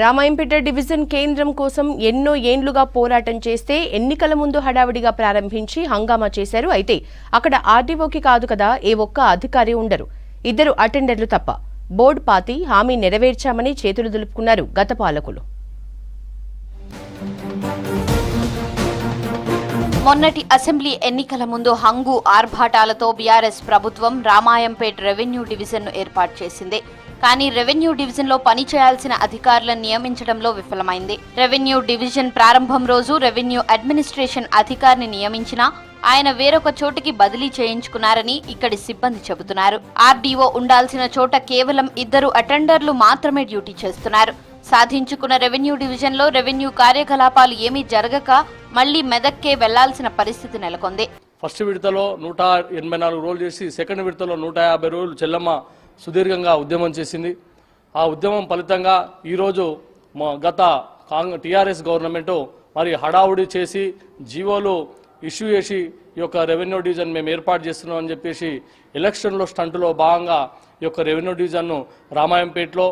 Ramayampet division కేంద్రం కోసం ఎన్నో ఏండ్లుగా పోరాటం చేస్తే ఎన్నికల ముందు హడావిడిగా ప్రారంభించి హంగామా చేశారు. అయితే అక్కడ ఆర్డీఓకి కాదు కదా ఏ ఒక్క అధికారి ఉండరు, 2 అటెండర్లు తప్ప. బోర్డు పాతి హామీ నెరవేర్చామని చేతులు దులుపుకున్నారు గత పాలకులు. మొన్నటి అసెంబ్లీ ఎన్నికల ముందు హంగు ఆర్భాటాలతో బీఆర్ఎస్ ప్రభుత్వం రామాయంపేట్ రెవెన్యూ డివిజన్ను ఏర్పాటు చేసింది. కానీ రెవెన్యూ డివిజన్లో పనిచేయాల్సిన అధికారులను నియమించడంలో విఫలమైంది. రెవెన్యూ డివిజన్ ప్రారంభం రోజు రెవెన్యూ అడ్మినిస్ట్రేషన్ అధికారిని నియమించినా ఆయన వేరొక చోటికి బదిలీ చేయించుకున్నారని ఇక్కడి సిబ్బంది చెబుతున్నారు. ఆర్డీఓ ఉండాల్సిన చోట కేవలం 2 అటెండర్లు మాత్రమే డ్యూటీ చేస్తున్నారు. సాధించుకున్న రెవెన్యూ డివిజన్లో రెవెన్యూ కార్యకలాపాలు ఏమీ జరగక మళ్లీ మెదక్కే వెళ్లాల్సిన పరిస్థితి నెలకొంది. ఫస్ట్ విడతలో 184 రోజులు చేసి సెకండ్ విడతలో 150 రోజులు చెల్లమ్మ సుదీర్ఘంగా ఉద్యమం చేసింది. ఆ ఉద్యమం ఫలితంగా ఈరోజు గత టీఆర్ఎస్ గవర్నమెంట్ మరి హడావుడి చేసి జీవోలు ఇష్యూ చేసి ఈ యొక్క రెవెన్యూ డివిజన్ మేము ఏర్పాటు చేస్తున్నాం అని చెప్పేసి ఎలక్షన్లో స్టంటులో భాగంగా ఈ యొక్క రెవెన్యూ డివిజన్ను రామాయంపేటలో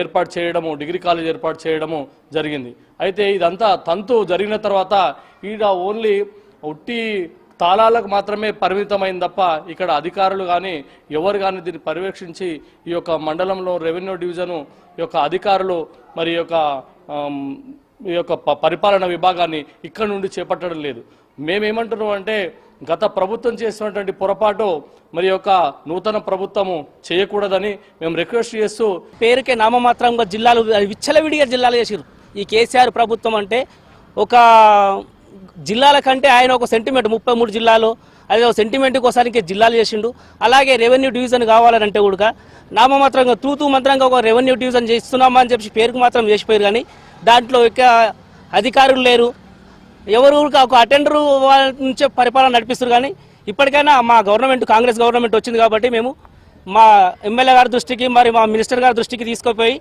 ఏర్పాటు చేయడము, డిగ్రీ కాలేజ్ ఏర్పాటు చేయడము జరిగింది. అయితే ఇదంతా తంతు జరిగిన తర్వాత ఈడ ఓన్లీ ఉట్టి తాళాలకు మాత్రమే పరిమితమైంది తప్ప ఇక్కడ అధికారులు కానీ ఎవరు కానీ దీన్ని పర్యవేక్షించి ఈ యొక్క మండలంలో రెవెన్యూ డివిజను యొక్క అధికారులు మరి ఈ యొక్క పరిపాలన విభాగాన్ని ఇక్కడ నుండి చేపట్టడం లేదు. మేమేమంటున్నాం అంటే గత ప్రభుత్వం చేసినటువంటి పొరపాటు మరి యొక్క నూతన ప్రభుత్వము చేయకూడదని మేము రిక్వెస్ట్ చేస్తూ పేరుకే నామమాత్రంగా జిల్లాలు విచ్చలవిడిగా జిల్లాలు చేసారు. ఈ కేసీఆర్ ప్రభుత్వం అంటే ఒక జిల్లాల కంటే ఆయన ఒక సెంటిమెంట్ 33 జిల్లాలు అదే ఒక సెంటిమెంట్ కోసానికి జిల్లాలు చేసిండు. అలాగే రెవెన్యూ డివిజన్ కావాలంటే కూడా నామమాత్రంగా తూతూ మంత్రంగా ఒక రెవెన్యూ డివిజన్ చేస్తున్నామా అని చెప్పి పేరుకు మాత్రం చేసిపోయారు. కానీ దాంట్లో ఇక అధికారులు లేరు, ఎవరు ఒక అటెండర్ నుంచే పరిపాలన నడిపిస్తారు. కానీ ఇప్పటికైనా మా గవర్నమెంట్ కాంగ్రెస్ గవర్నమెంట్ వచ్చింది కాబట్టి మేము మా ఎమ్మెల్యే గారి దృష్టికి మరి మా మినిస్టర్ గారి దృష్టికి తీసుకుపోయి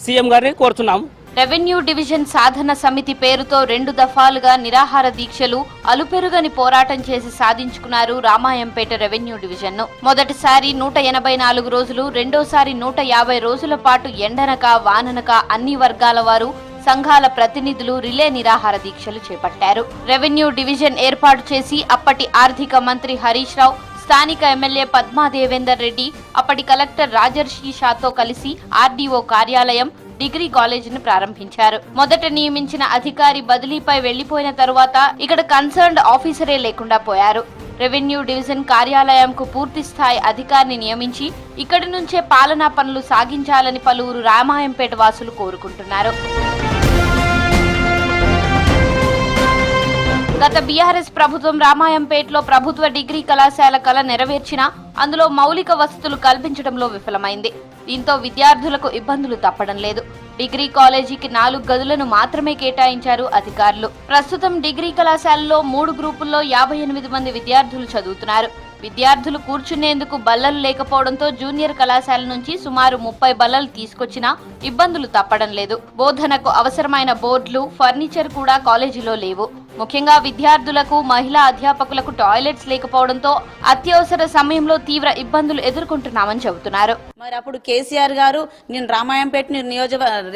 సీఎం గారిని కోరుతున్నాము. రెవెన్యూ డివిజన్ సాధన సమితి పేరుతో 2 దఫాలుగా నిరాహార దీక్షలు, అలుపెరుగని పోరాటం చేసి సాధించుకున్నారు రామాయంపేట రెవెన్యూ డివిజన్ను. మొదటిసారి 184 రోజులు, రెండోసారి 150 రోజుల పాటు ఎండనక వాననక అన్ని వర్గాల వారు, సంఘాల ప్రతినిధులు రిలే నిరాహార దీక్షలు చేపట్టారు. రెవెన్యూ డివిజన్ ఏర్పాటు చేసి అప్పటి ఆర్థిక మంత్రి హరీష్ రావు, స్థానిక ఎమ్మెల్యే పద్మా దేవేందర్ రెడ్డి, అప్పటి కలెక్టర్ రాజర్షి షాతో కలిసి ఆర్డీఓ కార్యాలయం, డిగ్రీ కాలేజీని ప్రారంభించారు. మొదట నియమించిన అధికారి బదిలీపై వెళ్లిపోయిన తరువాత ఇక్కడ కన్సర్న్డ్ ఆఫీసరే లేకుండా పోయారు. రెవెన్యూ డివిజన్ కార్యాలయంకు పూర్తి స్థాయి అధికారిని నియమించి ఇక్కడి నుంచే పాలనా పనులు సాగించాలని పలువురు రామాయంపేట వాసులు కోరుకుంటున్నారు. గత బీఆర్ఎస్ ప్రభుత్వం రామాయంపేటలో ప్రభుత్వ డిగ్రీ కళాశాల కళ నెరవేర్చినా అందులో మౌలిక వసతులు కల్పించడంలో విఫలమైంది. దీంతో విద్యార్థులకు ఇబ్బందులు తప్పడం లేదు. డిగ్రీ కాలేజీకి 4 గదులను మాత్రమే కేటాయించారు అధికారులు. ప్రస్తుతం డిగ్రీ కళాశాలలో 3 గ్రూపుల్లో 58 మంది విద్యార్థులు చదువుతున్నారు. విద్యార్థులు కూర్చునేందుకు బల్లలు లేకపోవడంతో జూనియర్ కళాశాల నుంచి సుమారు 30 బల్లలు తీసుకొచ్చినా ఇబ్బందులు తప్పడం లేదు. బోధనకు అవసరమైన బోర్డులు, ఫర్నిచర్ కూడా కాలేజీలో లేవు. ముఖ్యంగా విద్యార్థులకు, మహిళా అధ్యాపకులకు టాయిలెట్స్ లేకపోవడంతో అత్యవసర సమయంలో తీవ్ర ఇబ్బందులు ఎదుర్కొంటున్నామని చెబుతున్నారు. మరి అప్పుడు కేసీఆర్ గారు నేను రామాయంపేట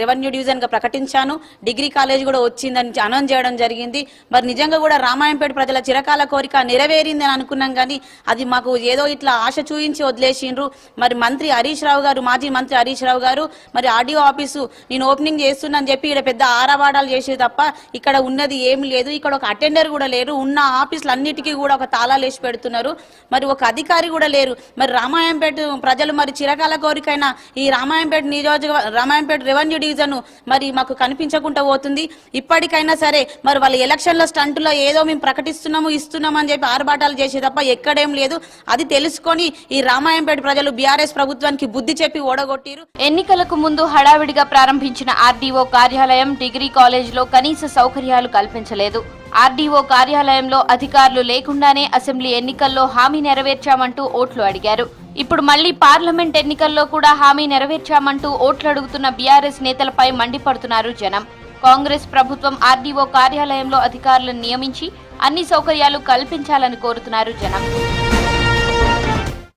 రెవెన్యూ డివిజన్ గా ప్రకటించాను, డిగ్రీ కాలేజ్ కూడా వచ్చిందని అనౌన్స్ చేయడం జరిగింది. మరి నిజంగా కూడా రామాయంపేట ప్రజల చిరకాల కోరిక నెరవేరింది అని అనుకున్నాం. కానీ అది మాకు ఏదో ఇట్లా ఆశ చూయించి వదిలేసిండ్రు. మరి మంత్రి హరీష్ రావు గారు, మాజీ మంత్రి హరీష్ రావు గారు మరి ఆర్డీఓ ఆఫీసు నేను ఓపెనింగ్ చేస్తున్నా అని చెప్పి ఇక్కడ పెద్ద ఆరవాడాలు చేసే తప్ప ఇక్కడ ఉన్నది ఏమి లేదు. ఇక్కడ ఒక అటెండర్ కూడా లేరు. ఉన్న ఆఫీసులు అన్నిటికీ కూడా ఒక తాళాలు వేసి పెడుతున్నారు. మరి ఒక అధికారి కూడా లేరు. మరి రామాయంపేట ప్రజలు మరి చిరకాల కోరికైనా ఈ రామాయంపేట రెవెన్యూ డివిజన్ మరి మాకు కనిపించకుండా పోతుంది. ఇప్పటికైనా సరే మరి వాళ్ళ ఎలక్షన్ల స్టంట్లో ఏదో మేము ప్రకటిస్తున్నాము ఇస్తున్నాము అని చెప్పి ఆర్భాటాలు చేసే తప్ప ఎక్కడేం లేదు. అది తెలుసుకొని ఈ రామాయంపేట ప్రజలు బీఆర్ఎస్ ప్రభుత్వానికి బుద్ధి చెప్పి ఓడగొట్టిరు. ఎన్నికలకు ముందు హడావిడిగా ప్రారంభించిన ఆర్డీఓ కార్యాలయం, డిగ్రీ కాలేజీలో కనీస సౌకర్యాలు కల్పించలేదు. ఆర్డీఓ కార్యాలయంలో అధికారులు లేకుండానే అసెంబ్లీ ఎన్నికల్లో హామీ నెరవేర్చామంటూ ఓట్లు అడిగారు. ఇప్పుడు మళ్లీ పార్లమెంట్ ఎన్నికల్లో కూడా హామీ నెరవేర్చామంటూ ఓట్లు అడుగుతున్న బీఆర్ఎస్ నేతలపై మండిపడుతున్నారు జనం. కాంగ్రెస్ ప్రభుత్వం ఆర్డీఓ కార్యాలయంలో అధికారులను నియమించి అన్ని సౌకర్యాలు కల్పించాలని కోరుతున్నారు జనం.